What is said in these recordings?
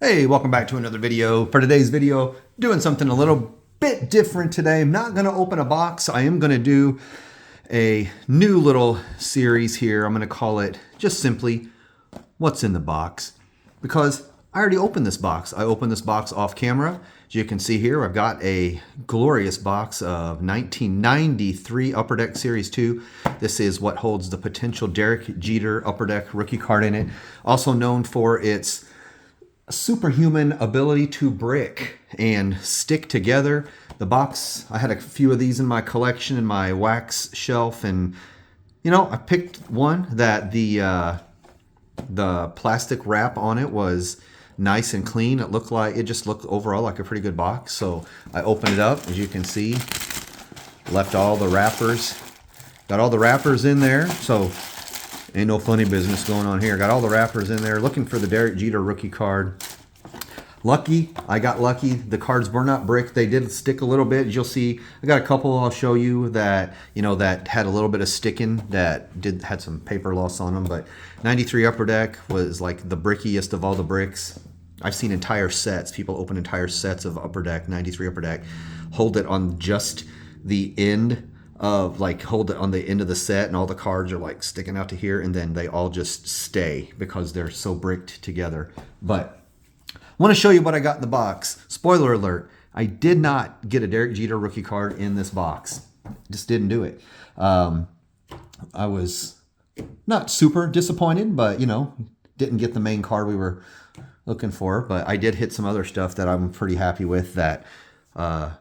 Hey, welcome back to another video. For today's video, doing something a little bit different today. I'm not going to open a box. I am going to do a new little series here. I'm going to call it just simply What's in the Box, because I already opened this box. I opened this box off camera. As you can see here, I've got a glorious box of 1993 Upper Deck Series 2. This is what holds the potential Derek Jeter Upper Deck rookie card in it. Also known for its superhuman ability to brick and stick together. The box, I had a few of these in my collection in my wax shelf, and you know, I picked one that the plastic wrap on it was nice and clean. It just looked overall like a pretty good box. So I opened it up, as you can see, left all the wrappers, got all the wrappers in there. So ain't no funny business going on here. Got all the wrappers in there, looking for the Derek Jeter rookie card. I got lucky. The cards were not brick. They did stick a little bit. As you'll see, I got a couple I'll show you that, you know, that had a little bit of sticking, that had some paper loss on them. But 93 Upper Deck was like the brickiest of all the bricks. I've seen entire sets. People open entire sets of Upper Deck, 93 Upper Deck, hold it on just the end of, like, hold it on the end of the set, and all the cards are like sticking out to here, and then they all just stay because they're so bricked together. But I want to show you what I got in the box. Spoiler alert, I did not get a Derek Jeter rookie card in this box. Just didn't do it. I was not super disappointed, but, you know, didn't get the main card we were looking for. But I did hit some other stuff that I'm pretty happy with, that I,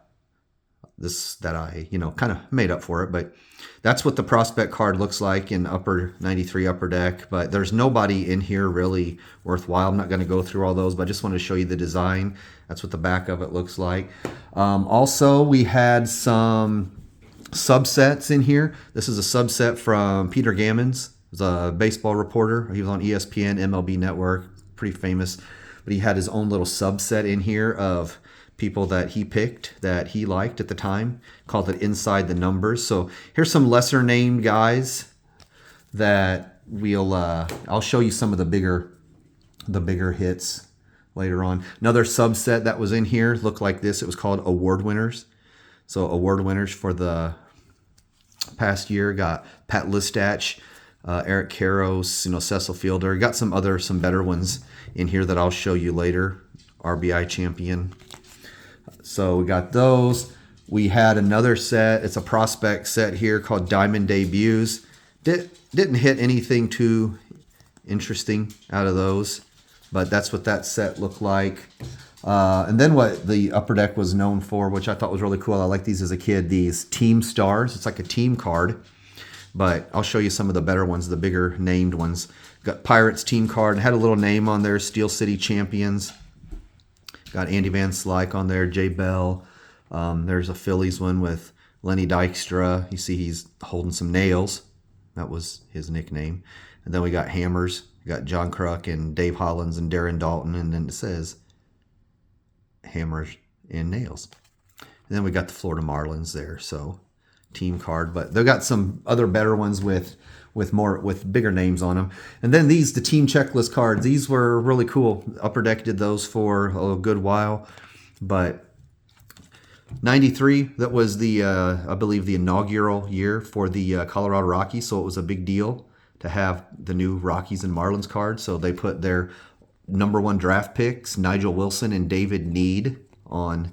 you know, kind of made up for it. But that's what the prospect card looks like in 93 Upper Deck. But there's nobody in here really worthwhile. I'm not going to go through all those, but I just want to show you the design. That's what the back of it looks like. Also, we had some subsets in here. This is a subset from Peter Gammons, the baseball reporter. He was on ESPN, MLB Network, pretty famous. But he had his own little subset in here of people that he picked, that he liked at the time, called it Inside the Numbers. So here's some lesser named guys that I'll show you some of the bigger hits later on. Another subset that was in here looked like this. It was called Award Winners. So award winners for the past year got Pat Listach, Eric Karros, you know, Cecil Fielder. Got some better ones in here that I'll show you later. RBI champion. So we got those. We had another set. It's a prospect set here called Diamond Debuts. Didn't hit anything too interesting out of those, but that's what that set looked like. And then what the Upper Deck was known for, which I thought was really cool. I liked these as a kid. These Team Stars. It's like a team card, but I'll show you some of the better ones, the bigger named ones. Got Pirates team card. It had a little name on there, Steel City Champions. Got Andy Van Slyke on there, Jay Bell. There's a Phillies one with Lenny Dykstra. You see he's holding some nails. That was his nickname. And then we got Hammers. We got John Kruk and Dave Hollins and Darren Dalton. And then it says Hammers and Nails. And then we got the Florida Marlins there. So team card. But they've got some other better ones with bigger names on them. And then the team checklist cards, these were really cool. Upper Deck did those for a good while. But 93, that was the I believe the inaugural year for the Colorado Rockies, so it was a big deal to have the new Rockies and Marlins card. So they put their #1 draft picks, Nigel Wilson and David Need, on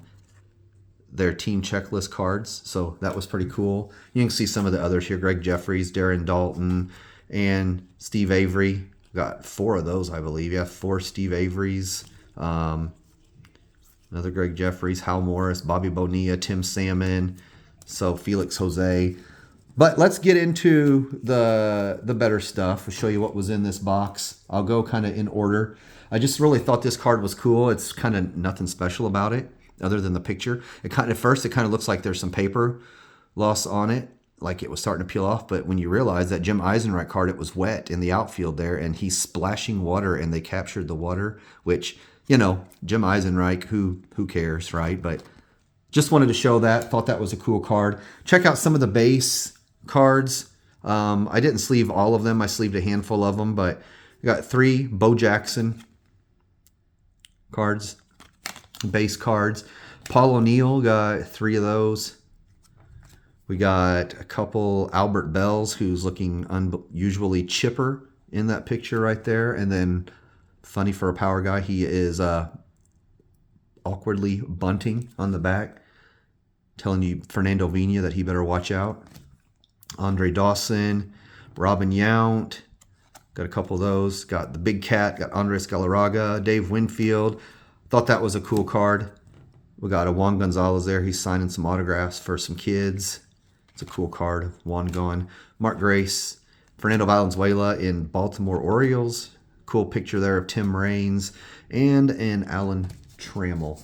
their team checklist cards. So that was pretty cool. You can see some of the others here. Greg Jeffries, Darren Dalton, and Steve Avery. Got 4 of those, I believe. Yeah, 4 Steve Averys. Another Greg Jeffries, Hal Morris, Bobby Bonilla, Tim Salmon, so Felix Jose. But let's get into the better stuff. I'll show you what was in this box. I'll go kind of in order. I just really thought this card was cool. It's kind of nothing special about it, other than the picture. At first, it kind of looks like there's some paper loss on it, like it was starting to peel off. But when you realize that Jim Eisenreich card, it was wet in the outfield there, and he's splashing water, and they captured the water, which, you know, Jim Eisenreich, who cares, right? But just wanted to show that. Thought that was a cool card. Check out some of the base cards. I didn't sleeve all of them. I sleeved a handful of them, but I got 3 Bo Jackson, cards, base cards. Paul O'Neill, got 3 of those. We got a couple Albert Bells, who's looking unusually chipper in that picture right there. And then, funny for a power guy, he is awkwardly bunting on the back, telling you, Fernando Vina, that he better watch out. Andre Dawson, Robin Yount, got a couple of those. Got the Big Cat, got Andres Galarraga, Dave Winfield. Thought that was a cool card. We got a Juan Gonzalez there. He's signing some autographs for some kids. It's a cool card. Juan going. Mark Grace, Fernando Valenzuela in Baltimore Orioles. Cool picture there of Tim Raines and an Alan Trammell.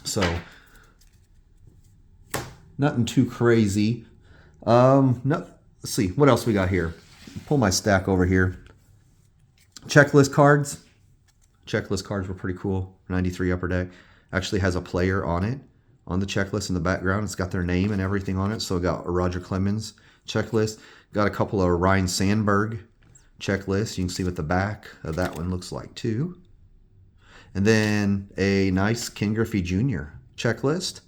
So, nothing too crazy. Let's see. What else we got here? Pull my stack over here. Checklist cards. Checklist cards were pretty cool. 93 Upper Deck. Actually has a player on it, on the checklist in the background. It's got their name and everything on it. So got a Roger Clemens checklist. Got a couple of Ryne Sandberg checklists. You can see what the back of that one looks like too. And then a nice Ken Griffey Jr. checklist.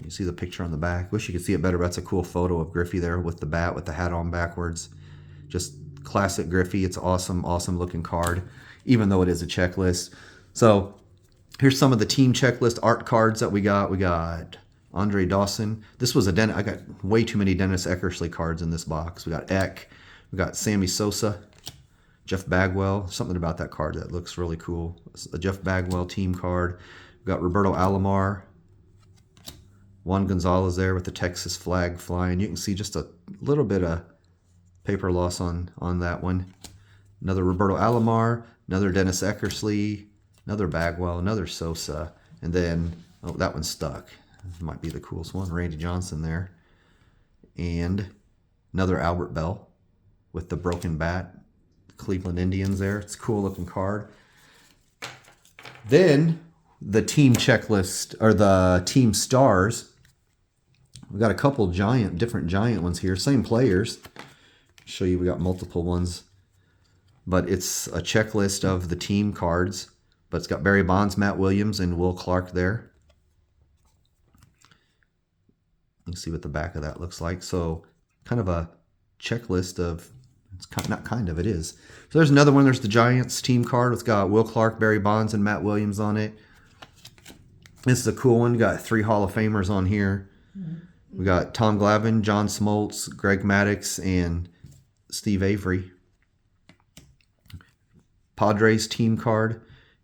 You see the picture on the back. Wish you could see it better, but that's a cool photo of Griffey there with the bat, with the hat on backwards. Just classic Griffey. It's awesome, awesome looking card, even though it is a checklist. So here's some of the team checklist art cards that we got. We got Andre Dawson. This was a I got way too many Dennis Eckersley cards in this box. We got Eck. We got Sammy Sosa, Jeff Bagwell. Something about that card that looks really cool. It's a Jeff Bagwell team card. We got Roberto Alomar. Juan Gonzalez there with the Texas flag flying. You can see just a little bit of paper loss on that one. Another Roberto Alomar, another Dennis Eckersley, another Bagwell, another Sosa, and then, oh, that one's stuck. Might be the coolest one. Randy Johnson there. And another Albert Bell with the broken bat. Cleveland Indians there. It's a cool looking card. Then the team checklist, or the team stars. We got a couple different giant ones here. Same players. Show you we got multiple ones. But it's a checklist of the team cards. But it's got Barry Bonds, Matt Williams, and Will Clark there. You can see what the back of that looks like. So kind of a checklist of, it is. So there's another one. There's the Giants team card. It's got Will Clark, Barry Bonds, and Matt Williams on it. This is a cool one. Got 3 Hall of Famers on here. We got Tom Glavine, John Smoltz, Greg Maddux, and Steve Avery. Padres team card.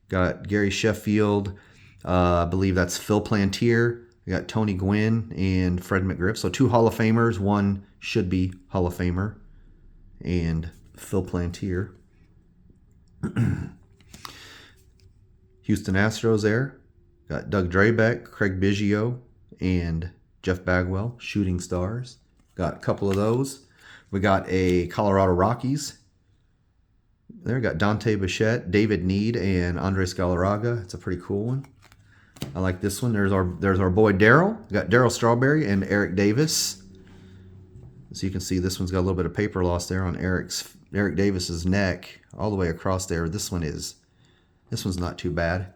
Got Gary Sheffield. I believe that's Phil Plantier. We got Tony Gwynn and Fred McGriff. So 2 Hall of Famers. One should be Hall of Famer. And Phil Plantier. Houston Astros there. Got Doug Drabek, Craig Biggio, and Jeff Bagwell, Shooting Stars. Got a couple of those. We got a Colorado Rockies. There, got Dante Bichette, David Need, and Andres Galarraga. It's a pretty cool one. I like this one. There's our boy Darryl. We got Darryl Strawberry and Eric Davis. So you can see this one's got a little bit of paper loss there on Eric Davis's neck, all the way across there. This one's not too bad.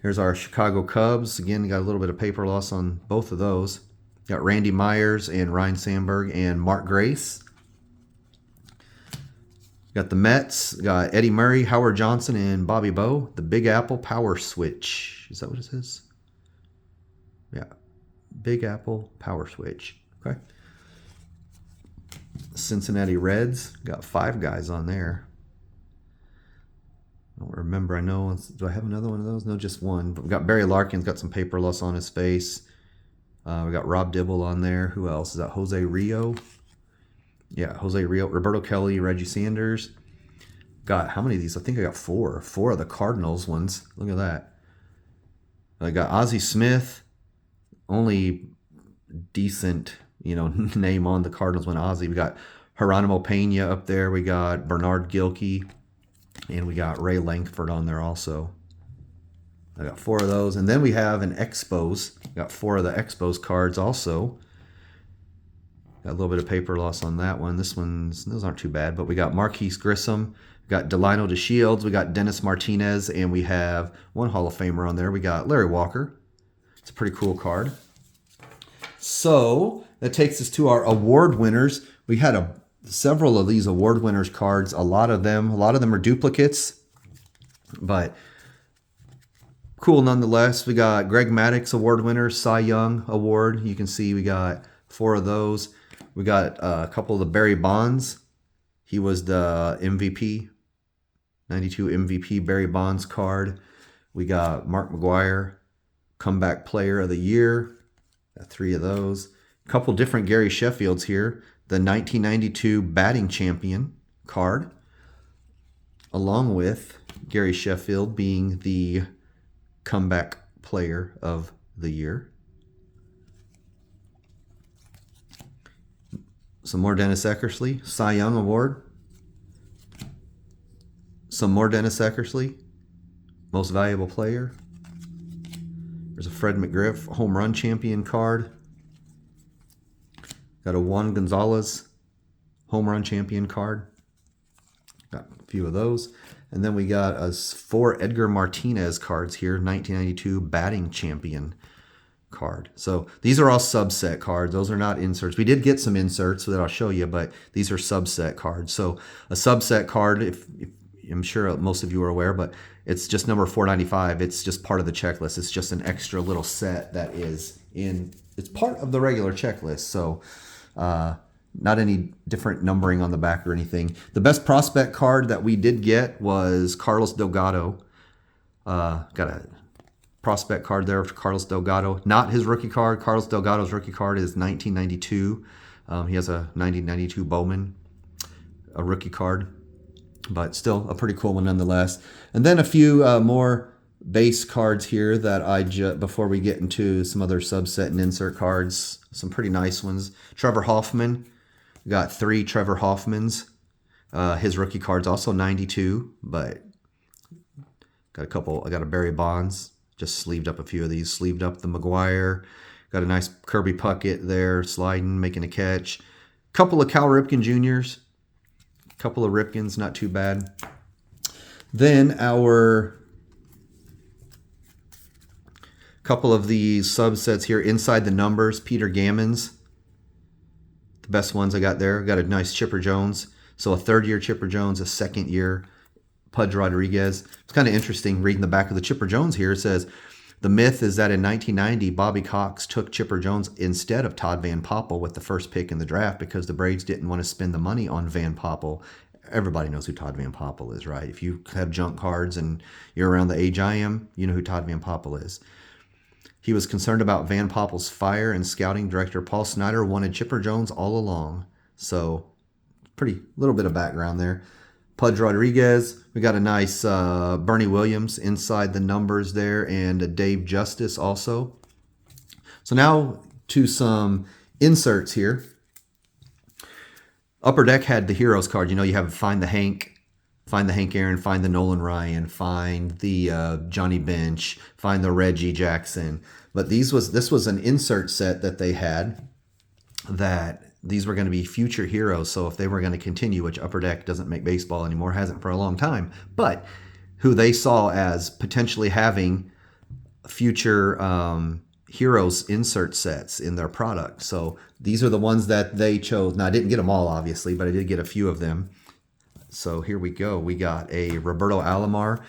Here's our Chicago Cubs. Again, got a little bit of paper loss on both of those. Got Randy Myers and Ryne Sandberg and Mark Grace. Got the Mets. Got Eddie Murray, Howard Johnson, and Bobby Bowe. The Big Apple Power Switch. Is that what it says? Yeah. Big Apple Power Switch. Okay. Cincinnati Reds. Got 5 guys on there. I don't remember. I know. Do I have another one of those? No, just one. But we got Barry Larkin's got some paper loss on his face. We got Rob Dibble on there. Who else? Is that Jose Rio? Yeah, Jose Rio. Roberto Kelly, Reggie Sanders. Got how many of these? I think I got 4. 4 of the Cardinals ones. Look at that. I got Ozzie Smith. Only decent, name on the Cardinals when Ozzie. We got Geronimo Pena up there. We got Bernard Gilkey. And we got Ray Lankford on there also. I got 4 of those. And then we have an Expos. Got 4 of the Expos cards also. Got a little bit of paper loss on that one. Those aren't too bad, but we got Marquise Grissom, we got Delino DeShields, we got Dennis Martinez, and we have one Hall of Famer on there. We got Larry Walker. It's a pretty cool card. So that takes us to our award winners. We had several of these award winners cards. A lot of them are duplicates, but cool nonetheless. We got Greg Maddux award winner, Cy Young award. You can see we got 4 of those. We got a couple of the Barry Bonds. He was the MVP, 92 MVP Barry Bonds card. We got Mark McGwire, comeback player of the year. Got 3 of those. A couple different Gary Sheffields here. The 1992 batting champion card, along with Gary Sheffield being the comeback player of the year. Some more Dennis Eckersley, Cy Young Award. Some more Dennis Eckersley, most valuable player. There's a Fred McGriff home run champion card. Got a Juan Gonzalez home run champion card. Got a few of those. And then we got 4 Edgar Martinez cards here, 1992 batting champion card. So these are all subset cards. Those are not inserts. We did get some inserts that I'll show you, but these are subset cards. So a subset card, if I'm sure most of you are aware, but it's just number 495. It's just part of the checklist. It's just an extra little set that is it's part of the regular checklist. So not any different numbering on the back or anything. The best prospect card that we did get was Carlos Delgado. Got a prospect card there for Carlos Delgado. Not his rookie card. Carlos Delgado's rookie card is 1992. He has a 1992 Bowman, a rookie card, but still a pretty cool one nonetheless. And then a few more base cards here that before we get into some other subset and insert cards, some pretty nice ones. Trevor Hoffman. We got 3 Trevor Hoffmans. His rookie card's also 92, but got a couple. I got a Barry Bonds. Just sleeved up a few of these. Sleeved up the McGwire. Got a nice Kirby Puckett there, sliding, making a catch. Couple of Cal Ripken Juniors. Couple of Ripkins, not too bad. Then our couple of these subsets here inside the numbers. Peter Gammons. The best ones I got there. Got a nice Chipper Jones. So a 3rd-year Chipper Jones, a 2nd-year Pudge Rodriguez. It's kind of interesting reading the back of the Chipper Jones here. It says, the myth is that in 1990, Bobby Cox took Chipper Jones instead of Todd Van Poppel with the first pick in the draft because the Braves didn't want to spend the money on Van Poppel. Everybody knows who Todd Van Poppel is, right? If you have junk cards and you're around the age I am, you know who Todd Van Poppel is. He was concerned about Van Poppel's fire, and scouting director Paul Snyder wanted Chipper Jones all along. So, pretty little bit of background there. Pudge Rodriguez. We got a nice Bernie Williams inside the numbers there, and a Dave Justice also. So now to some inserts here. Upper Deck had the Heroes card. You know, you have Find the Hank Aaron, find the Nolan Ryan, find the Johnny Bench, find the Reggie Jackson. But this was an insert set that they had that these were going to be future heroes. So if they were going to continue, which Upper Deck doesn't make baseball anymore, hasn't for a long time, but who they saw as potentially having future heroes insert sets in their product. So these are the ones that they chose. Now, I didn't get them all, obviously, but I did get a few of them. So here we go. We got a Roberto Alomar,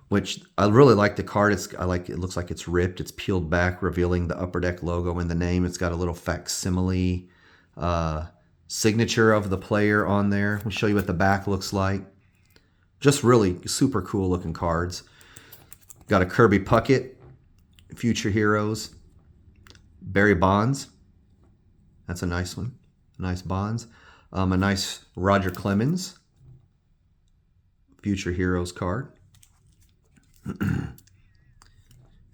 which I really like the card. It looks like it's ripped. It's peeled back, revealing the Upper Deck logo and the name. It's got a little facsimile signature of the player on there. We'll show you what the back looks like. Just really super cool looking cards. Got a Kirby Puckett, Future Heroes. Barry Bonds. That's a nice one. Nice Bonds. A nice Roger Clemens, Future Heroes card. And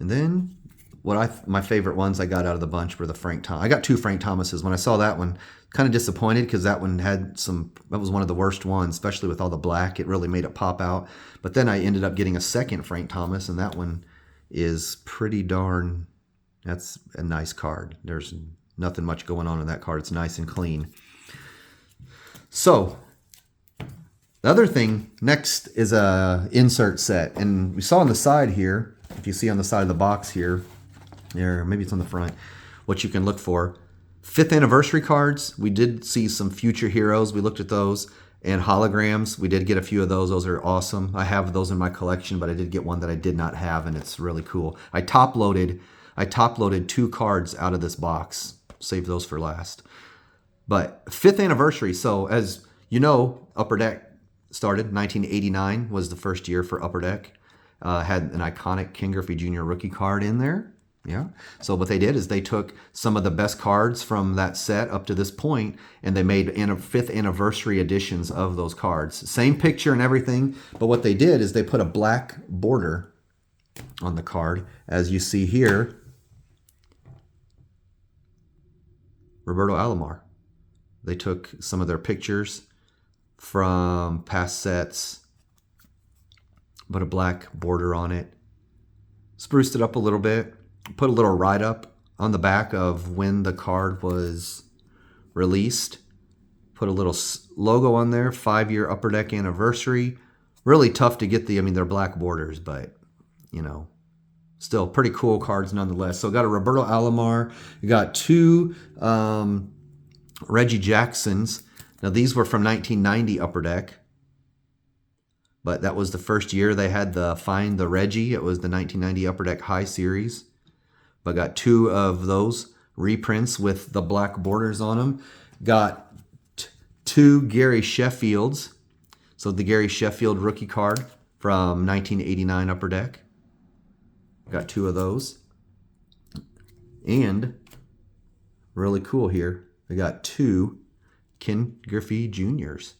then my favorite ones I got out of the bunch were the Frank Thomas. I got 2 Frank Thomases. When I saw that one, kind of disappointed because that one that was one of the worst ones, especially with all the black. It really made it pop out. But then I ended up getting a second Frank Thomas, and that one is pretty darn, that's a nice card. There's nothing much going on in that card. It's nice and clean. So the other thing next is a insert set. And we saw on the side here, if you see on the side of the box here, or maybe it's on the front, what you can look for. 5th anniversary cards. We did see some future heroes. We looked at those. And holograms. We did get a few of those. Those are awesome. I have those in my collection, but I did get one that I did not have, and it's really cool. I top loaded 2 cards out of this box. Saved those for last. But 5th anniversary. So as you know, Upper Deck started 1989 was the first year for Upper Deck. Had an iconic Ken Griffey Jr. rookie card in there. Yeah. So what they did is they took some of the best cards from that set up to this point, and they made 5th anniversary editions of those cards. Same picture and everything, but what they did is they put a black border on the card, as you see here. Roberto Alomar. They took some of their pictures from past sets, put a black border on it, spruced it up a little bit. Put a little write-up on the back of when the card was released. Put a little logo on there, 5-year Upper Deck anniversary. Really tough to get they're black borders, but, still pretty cool cards nonetheless. So got a Roberto Alomar. You got 2 Reggie Jacksons. Now, these were from 1990 Upper Deck. But that was the first year they had the Find the Reggie. It was the 1990 Upper Deck High Series. But got 2 of those reprints with the black borders on them. Got 2 Gary Sheffields. So the Gary Sheffield rookie card from 1989 Upper Deck. Got 2 of those. And really cool here, I got 2 Ken Griffey Juniors.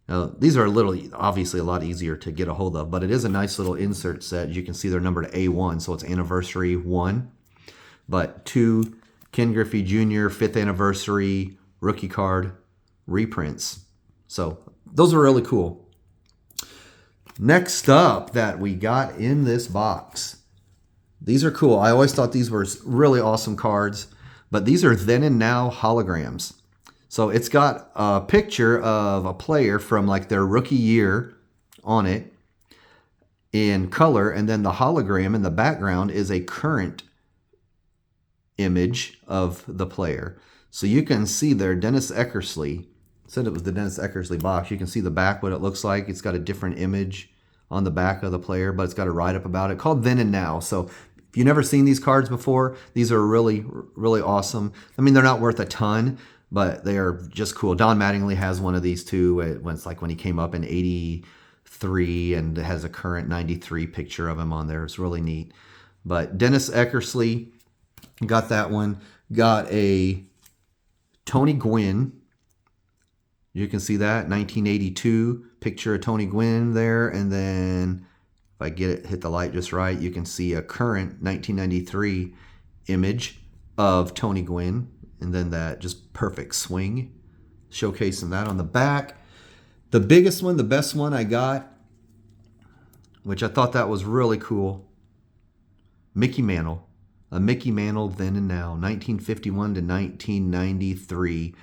Now, these are obviously a lot easier to get a hold of, but it is a nice little insert set. You can see they're numbered A1, so it's anniversary 1. But 2 Ken Griffey Jr. 5th anniversary rookie card reprints. So those are really cool. Next up that we got in this box. These are cool. I always thought these were really awesome cards, but these are then and now holograms. So it's got a picture of a player from like their rookie year on it in color, and then the hologram in the background is a current image of the player. So you can see there, Dennis Eckersley, said it was the Dennis Eckersley box. You can see the back, what it looks like. It's got a different image on the back of the player, but it's got a write-up about it called Then and Now. So if you've never seen these cards before, these are really, really awesome. They're not worth a ton, but they are just cool. Don Mattingly has one of these too. It's like when he came up in 83, and it has a current 93 picture of him on there. It's really neat. But Dennis Eckersley, got that one. Got a Tony Gwynn. You can see that 1982 picture of Tony Gwynn there, and then if I hit the light just right, you can see a current 1993 image of Tony Gwynn, and then that just perfect swing, showcasing that on the back. The biggest one, the best one I got, which I thought that was really cool, Mickey Mantle. A Mickey Mantle Then and Now, 1951 to 1993.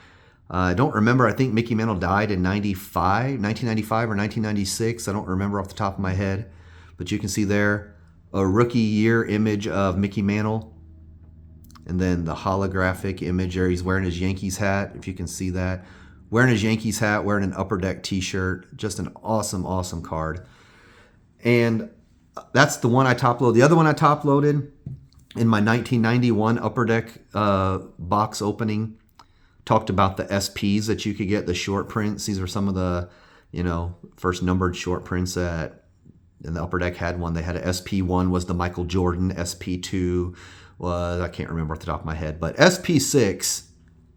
I don't remember. I think Mickey Mantle died in 1995 or 1996. I don't remember off the top of my head. But you can see there a rookie year image of Mickey Mantle. And then the holographic image there. He's wearing his Yankees hat, if you can see that. Wearing his Yankees hat, wearing an Upper Deck t-shirt. Just an awesome, awesome card. And that's the one I top loaded. The other one I top loaded in my 1991 Upper Deck box opening, talked about the SPs that you could get, the short prints. These are some of the, first numbered short prints and the Upper Deck had one. They had a SP1 was the Michael Jordan. SP2 was, I can't remember off the top of my head, but SP6,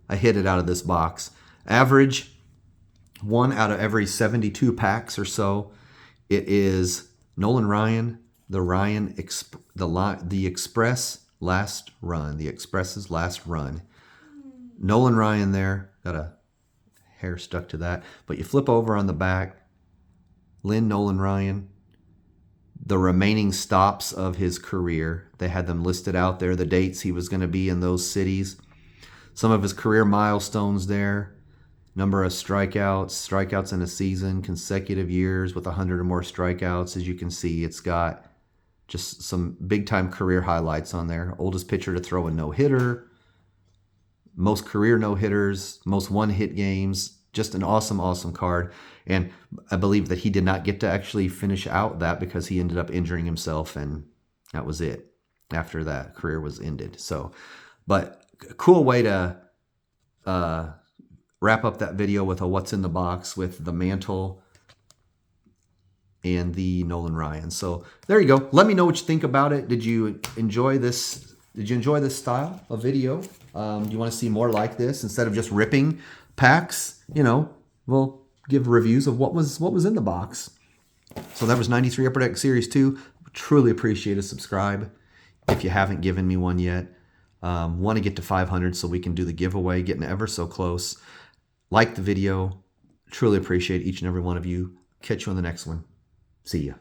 I hit it out of this box. Average 1 out of every 72 packs or so. It is Nolan Ryan, the Express last run, the Express's last run. Nolan Ryan there, got a hair stuck to that, but you flip over on the back, Lynn Nolan Ryan, the remaining stops of his career. They had them listed out there, the dates he was going to be in those cities. Some of his career milestones there. Number of strikeouts in a season, consecutive years with 100 or more strikeouts. As you can see, it's got just some big-time career highlights on there. Oldest pitcher to throw a no-hitter, most career no-hitters, most one-hit games. Just an awesome, awesome card. And I believe that he did not get to actually finish out that because he ended up injuring himself, and that was it. After that, career was ended. So, but a cool way to wrap up that video with a what's in the box with the Mantle and the Nolan Ryan. So there you go. Let me know what you think about it. Did you enjoy this? Did you enjoy this style of video? Do you want to see more like this instead of just ripping packs? You know, we'll give reviews of what was in the box. So that was 93 Upper Deck Series 2. Truly appreciate a subscribe if you haven't given me one yet. Want to get to 500 so we can do the giveaway, getting ever so close. Like the video. Truly appreciate each and every one of you. Catch you on the next one. See ya.